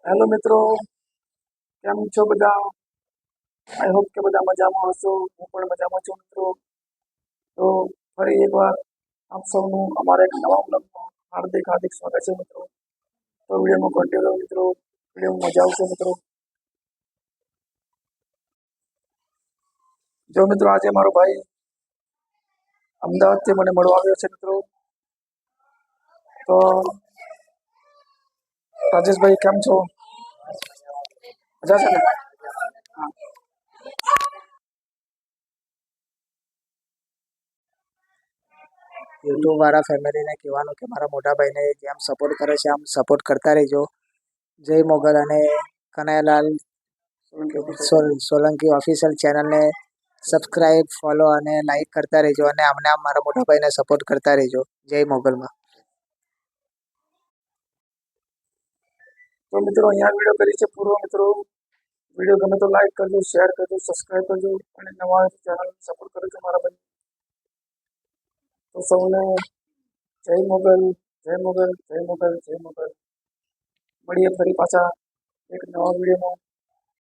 Hello મિત્રો, કેમ છો બધા? આઈ હોપ કે બધા મજામાં હશો. હું પણ મજામાં છું મિત્રો. તો ફરી એકવાર આપ સૌનું અમારા એક નવા બ્લોગમાં હાર્દિક હાર્દિક સ્વાગત છે મિત્રો. તો વિડીયોમાં કન્ટિન્યુ મિત્રો, વિડીયોમાં મજા આવશે મિત્રો. જો મિત્રો આજે મારો ભાઈ અમદાવાદથી મને મળવા આવ્યો છે મિત્રો. તો રાજેશભાઈ કેમ છો? મજા છે ને? હા. યુટ્યુબ વાળા ફેમિલીને કહેવાનું કે મારા મોટા ભાઈને જેમ સપોર્ટ કરે છે આમ સપોર્ટ કરતા રહેજો. જય મોગલ અને કનૈયાલાલ સોલંકી ઓફિશિયલ ચેનલને સબસ્ક્રાઈબ, ફોલો અને લાઈક કરતા રહેજો અને આમને આમ મારા મોટા ભાઈને સપોર્ટ કરતા રહેજો. જય મોગલમાં. તો મિત્રો અહીંયા વિડીયો કરી છે પૂરો મિત્રો. વિડીયો ગમે તો લાઈક કરજો, શેર કરજો, સબસ્ક્રાઈબ કરજો અને નવા ચેનલ સપોર્ટ કરજો મારા ભાઈ. તો સૌને જય મોગલ, જય મોગલ, જય મોગલ, જય મોગલ. મળીએ ફરી પાછા એક નવા વિડીયોમાં.